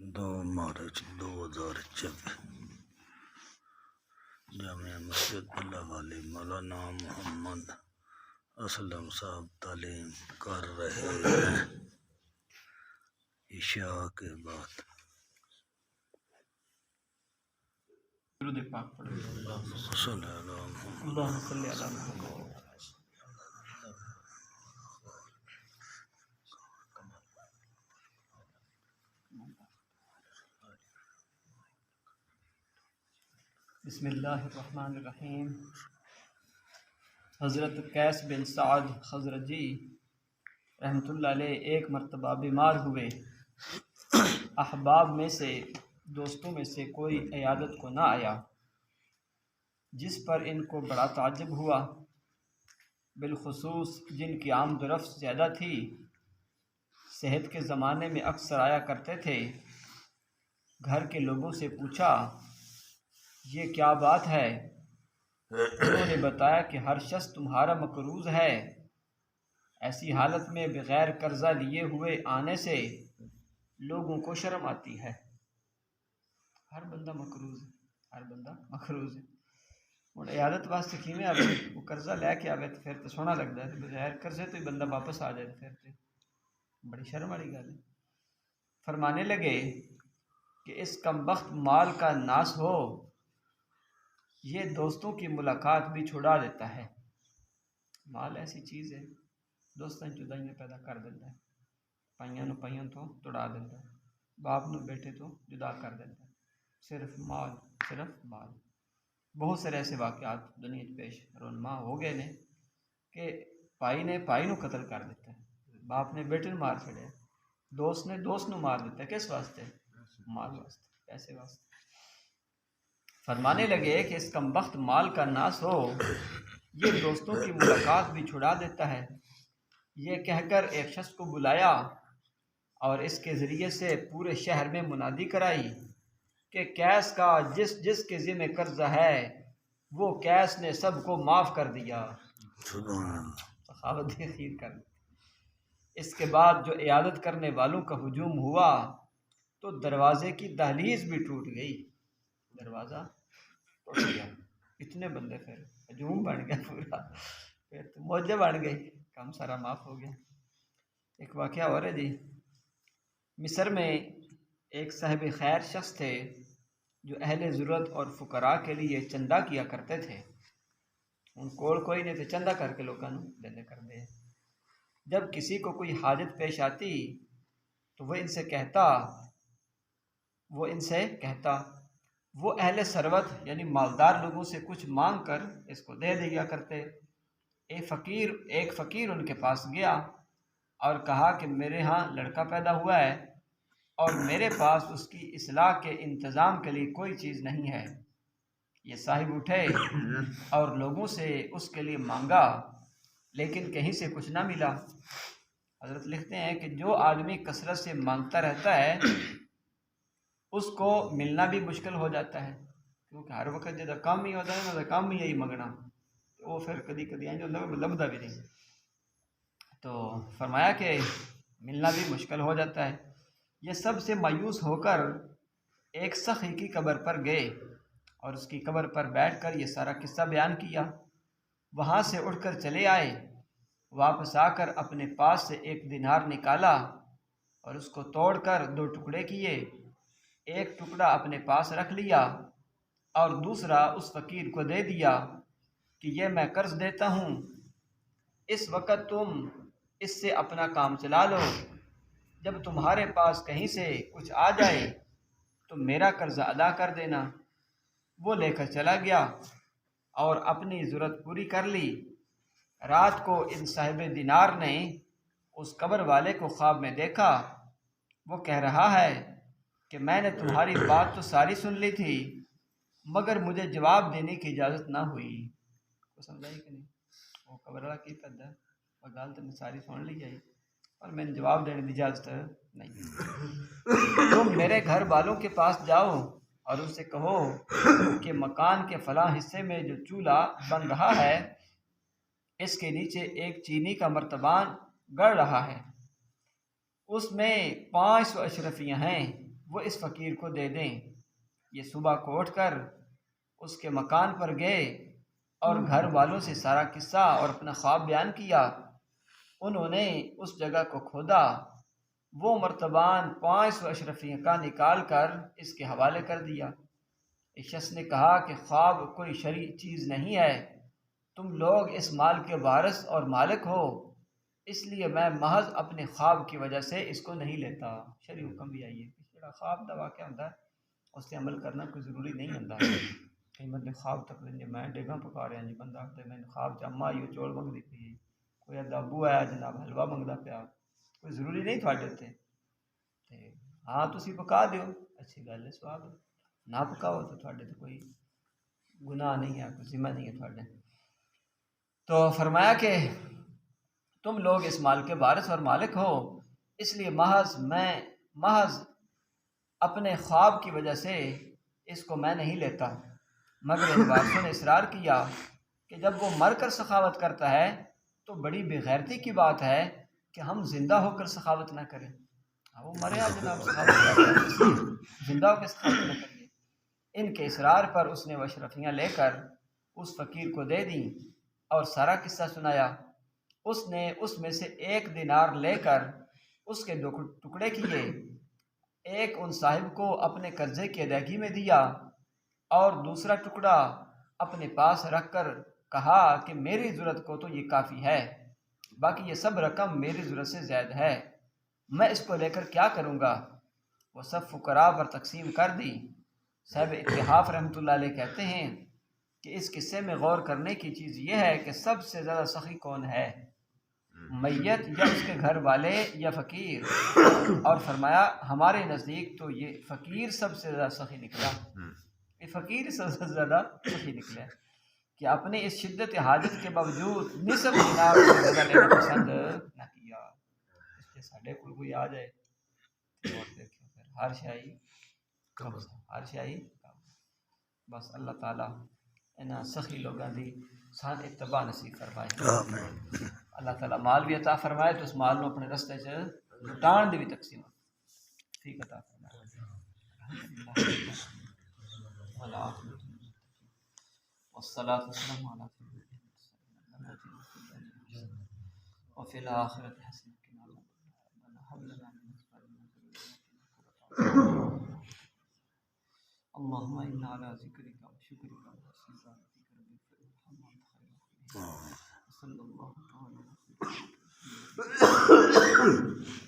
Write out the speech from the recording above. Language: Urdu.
2 مارچ 2024 جامعہ مسجد اللہ والی مولانا محمد اسلم صاحب تعلیم کر رہے ہیں۔ عشاء کے بعد درود پاک پڑھو۔ صلی اللہ محمد اللہم صلی علی محمد۔ بسم اللہ الرحمن الرحیم۔ حضرت قیس بن سعد خزرجی رحمۃ اللہ علیہ ایک مرتبہ بیمار ہوئے۔ احباب میں سے دوستوں میں سے کوئی عیادت کو نہ آیا، جس پر ان کو بڑا تعجب ہوا، بالخصوص جن کی آمد و رفت زیادہ تھی، صحت کے زمانے میں اکثر آیا کرتے تھے۔ گھر کے لوگوں سے پوچھا، یہ کیا بات ہے؟ انہوں نے بتایا کہ ہر شخص تمہارا مقروض ہے، ایسی حالت میں بغیر قرضہ لیے ہوئے آنے سے لوگوں کو شرم آتی ہے۔ ہر بندہ مقروض ہے، ہر بندہ مقروض ہے۔ اور عیادت واسطے کیویں آوے، وہ قرضہ لے کے آوے تو پھر تو سونا لگتا ہے، بغیر قرضے تو ہی بندہ واپس آ جائے پھر تو بڑی شرم والی گل ہے۔ فرمانے لگے کہ اس کمبخت مال کا ناس ہو، یہ دوستوں کی ملاقات بھی چھڑا دیتا ہے۔ مال ایسی چیز ہے، دوستاں جدائیاں پیدا کر دیتا ہے، پائیاں نو پائیاں تو توڑا دیتا ہے، باپ نو بیٹے تو جدا کر دیتا ہے، صرف مال، صرف مال۔ بہت سارے ایسے واقعات دنیا پیش رونما ہو گئے نے کہ بھائی نے بھائی نو قتل کر دیتا ہے، باپ نے بیٹے نو مار چھڑیا، دوست نے دوست نو مار دیتا ہے، کس واسطے؟ مال واسطے، پیسے واسطے۔ فرمانے لگے کہ اس کمبخت مال کا ناس ہو، یہ دوستوں کی ملاقات بھی چھڑا دیتا ہے۔ یہ کہہ کر ایک شخص کو بلایا اور اس کے ذریعے سے پورے شہر میں منادی کرائی کہ قیس کا جس جس کے ذمہ قرضہ ہے وہ قیس نے سب کو معاف کر دیا۔ سخاوت خیر کر دی۔ اس کے بعد جو عیادت کرنے والوں کا ہجوم ہوا تو دروازے کی دہلیز بھی ٹوٹ گئی، دروازہ ٹوٹ گیا، اتنے بندے پھر ہجوم بن گیا پورا، پھر تو موجے بن گئی، کام سارا معاف ہو گیا۔ ایک واقعہ اور ہے جی، مصر میں ایک صاحب خیر شخص تھے جو اہل ضرورت اور فقراء کے لیے چندہ کیا کرتے تھے۔ ان کول کوئی نہیں تھے، چندہ کر کے لوگوں دینے کر دے۔ جب کسی کو کوئی حاجت پیش آتی تو وہ ان سے کہتا، وہ اہل ثروت یعنی مالدار لوگوں سے کچھ مانگ کر اس کو دے دیا کرتے۔ ایک فقیر ان کے پاس گیا اور کہا کہ میرے ہاں لڑکا پیدا ہوا ہے اور میرے پاس اس کی اصلاح کے انتظام کے لیے کوئی چیز نہیں ہے۔ یہ صاحب اٹھے اور لوگوں سے اس کے لیے مانگا، لیکن کہیں سے کچھ نہ ملا۔ حضرت لکھتے ہیں کہ جو آدمی کثرت سے مانگتا رہتا ہے اس کو ملنا بھی مشکل ہو جاتا ہے، کیونکہ ہر وقت جب کام ہی ہوتا ہے نا، کام ہی یہی منگنا، تو وہ پھر کدی کدی لبدا بھی نہیں۔ تو فرمایا کہ ملنا بھی مشکل ہو جاتا ہے۔ یہ سب سے مایوس ہو کر ایک سخی کی قبر پر گئے اور اس کی قبر پر بیٹھ کر یہ سارا قصہ بیان کیا۔ وہاں سے اٹھ کر چلے آئے، واپس آ کر اپنے پاس سے 1 دینار نکالا اور اس کو توڑ کر 2 ٹکڑے کیے، ایک ٹکڑا اپنے پاس رکھ لیا اور دوسرا اس فقیر کو دے دیا کہ یہ میں قرض دیتا ہوں، اس وقت تم اس سے اپنا کام چلا لو، جب تمہارے پاس کہیں سے کچھ آ جائے تو میرا قرضہ ادا کر دینا۔ وہ لے کر چلا گیا اور اپنی ضرورت پوری کر لی۔ رات کو ان صاحب دینار نے اس قبر والے کو خواب میں دیکھا، وہ کہہ رہا ہے کہ میں نے تمہاری بات تو ساری سن لی تھی مگر مجھے جواب دینے کی اجازت نہ ہوئی۔ کو سمجھائی کہ نہیں؟ وہ قبر والا کی کرتا ہے، وہ گل تو میں ساری سن لی جائی اور میں نے جواب دینے کی اجازت نہیں۔ تم میرے گھر والوں کے پاس جاؤ اور ان سے کہو کہ مکان کے فلاں حصے میں جو چولہا بن رہا ہے اس کے نیچے ایک چینی کا مرتبان گڑ رہا ہے، اس میں 500 اشرفیاں ہیں، وہ اس فقیر کو دے دیں۔ یہ صبح کو اٹھ کر اس کے مکان پر گئے اور گھر والوں سے سارا قصہ اور اپنا خواب بیان کیا۔ انہوں نے اس جگہ کو کھودا، وہ مرتبان 500 اشرفیہ کا نکال کر اس کے حوالے کر دیا۔ اس شخص نے کہا کہ خواب کوئی شرعی چیز نہیں ہے، تم لوگ اس مال کے وارث اور مالک ہو، اس لیے میں محض اپنے خواب کی وجہ سے اس کو نہیں لیتا۔ شرعی حکم بھی آئیے، جڑا خواب دا واقعہ ہوتا ہے اس سے عمل کرنا کوئی ضروری نہیں ہوتا۔ کئی بندے خواب تک لیں میں ڈیگاں پکا رہا جی، بندہ آخر میں خواب چما ہی چول منگتی پی، کوئی ابو آیا جناب حلوہ منگتا پیا، کوئی ضروری نہیں تھوڑے تے ہاں تسی پکا دیو اچھی گل ہے، سواب نہ پکاؤ تو تھوڑے تے کوئی گناہ نہیں ہے، کوئی ذمہ نہیں ہے تھوڑے۔ تو فرمایا کہ تم لوگ اس مال کے وارث اور مالک ہو، اس لیے محض اپنے خواب کی وجہ سے اس کو میں نہیں لیتا۔ مگر ان وارثوں نے اصرار کیا کہ جب وہ مر کر سخاوت کرتا ہے تو بڑی بے غیرتی کی بات ہے کہ ہم زندہ ہو کر سخاوت نہ کریں۔ وہ مرے آ جناب سخاوت کرتا ہے، زندہ ہو کے سخاوت نہ کریے۔ ان کے اصرار پر اس نے وہ اشرفیاں لے کر اس فقیر کو دے دیں اور سارا قصہ سنایا۔ اس نے اس میں سے 1 دینار لے کر اس کے 2 ٹکڑے کیے، ایک ان صاحب کو اپنے قرضے کی ادائیگی میں دیا اور دوسرا ٹکڑا اپنے پاس رکھ کر کہا کہ میری ضرورت کو تو یہ کافی ہے، باقی یہ سب رقم میری ضرورت سے زائد ہے، میں اس کو لے کر کیا کروں گا؟ وہ سب فقراء پر تقسیم کر دی۔ صاحب اتحاف رحمۃ اللہ علیہ کہتے ہیں کہ اس قصے میں غور کرنے کی چیز یہ ہے کہ سب سے زیادہ سخی کون ہے، میت یا اس کے گھر والے یا فقیر؟ اور فرمایا ہمارے نزدیک تو یہ فقیر سب سے زیادہ سخی نکلا، یہ فقیر سب سے زیادہ سخی نکلا کہ اپنے اس شدت حاجت کے باوجود نصف دینار سے زیادہ لینا پسند نہ کیا۔ اس لیے ساڈے کول کوئی آ جائے اور دیکھو پھر ہر شاہی بس اللہ تعالیٰ انہاں سخی لوگاں دی سان اتباع نصیب فرمائے۔ آمین۔ اللہ تعالیٰ مال بھی عطا فرمائے تو اس مال نو اپنے رستے سے لٹان دی بھی تقسیم ٹھیک عطا فرمائے۔ والصلاة والسلام على وفي الآخرة حسنة وقنا عذاب النار هب لنا من أزواجنا وذرياتنا اللهم إنا على ذكرك وشكرك وحسن عبادتك رب اغفر وارحم وأنت خير الراحمين. صلى الله تعالى على سيدنا محمد